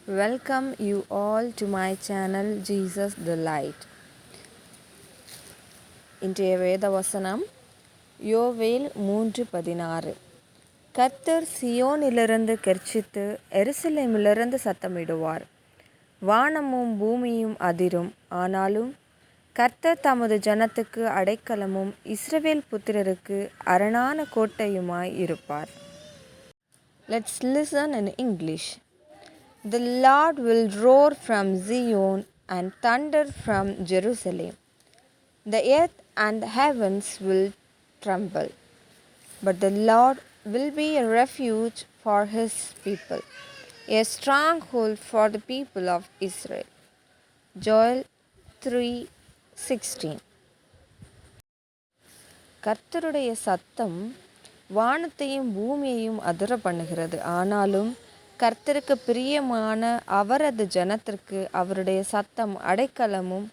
Welcome you all to my channel Jesus the Light. இன்றைய வேத வசனம் யோவேல் 3:16. கர்த்தர் சியோனிலிருந்து கெர்ச்சித்து எருசலேமிலிருந்து சத்தமிடுவார். வானமும் பூமியும் அதிரும். ஆனாலும் கர்த்தர் தமது ஜனத்துக்கு அடைக்கலமும் இஸ்ரவேல் புத்திரருக்கு அரணான கோட்டையுமாய் இருப்பார். Let's listen in English. The Lord will roar from Zion and thunder from Jerusalem. The earth and the heavens will tremble. But the Lord will be a refuge for his people, a stronghold for the people of Israel. Joel 3:16. கர்த்தருடைய சத்தம் வானத்தையும் பூமியையும் அதிர பண்ணுகிறது. ஆனாலும் கர்த்தருக்கு பிரியமான அவரது ஜனத்திற்கு அவருடைய சத்தம் அடைக்கலமும்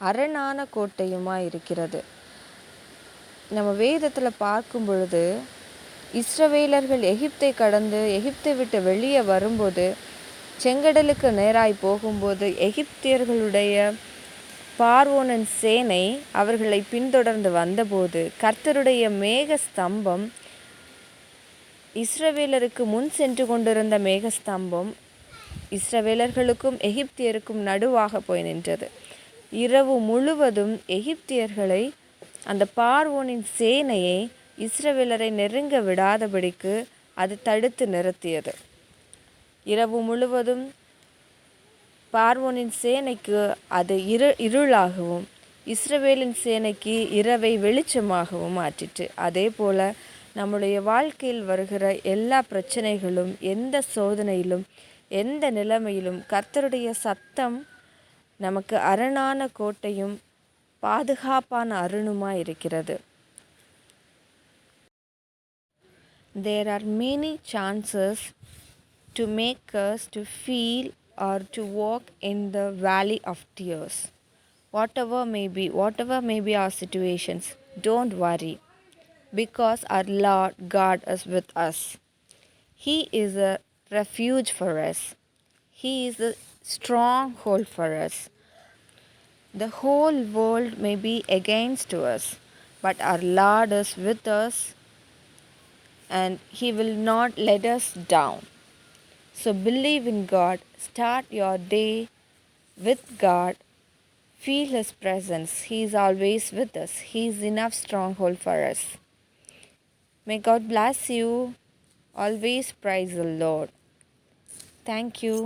அரணான கோட்டையுமாய் இருக்கிறது. நம்ம வேதத்தில் பார்க்கும் பொழுது இஸ்ரவேலர்கள் எகிப்தை கடந்து எகிப்தை விட்டு வெளியே வரும்போது செங்கடலுக்கு நேராய் போகும்போது எகிப்தியர்களுடைய பார்வோனின் சேனை அவர்களை பின்தொடர்ந்து வந்தபோது கர்த்தருடைய மேக ஸ்தம்பம் இஸ்ரவேலருக்கு முன் சென்று கொண்டிருந்த மேகஸ்தம்பம் இஸ்ரவேலர்களுக்கும் எகிப்தியருக்கும் நடுவாக போய் நின்றது. இரவு முழுவதும் எகிப்தியர்களை அந்த பார்வோனின் சேனையை இஸ்ரவேலரை நெருங்க விடாதபடிக்கு அது தடுத்து நிறுத்தியது. இரவு முழுவதும் பார்வோனின் சேனைக்கு அது இருளாகவும் இஸ்ரவேலின் சேனைக்கு இரவை வெளிச்சமாகவும் மாற்றிற்று. அதே போல் நம்முடைய வாழ்க்கையில் வருகிற எல்லா பிரச்சனைகளும் எந்த சோதனையிலும் எந்த நிலைமையிலும் கர்த்தருடைய சத்தம் நமக்கு அரணான கோட்டையும் பாதுகாப்பான அருணுமாய் இருக்கிறது. There are many chances to make us to feel or to walk in the valley of tears. Whatever may be our situations, don't worry, because our Lord God is with us. He is a refuge for us. He is a stronghold for us. The whole world may be against us, but our Lord is with us and He will not let us down. So believe in God. Start your day with God. Feel His presence. He is always with us. He is enough stronghold for us. May God bless you. Always praise the Lord. Thank you.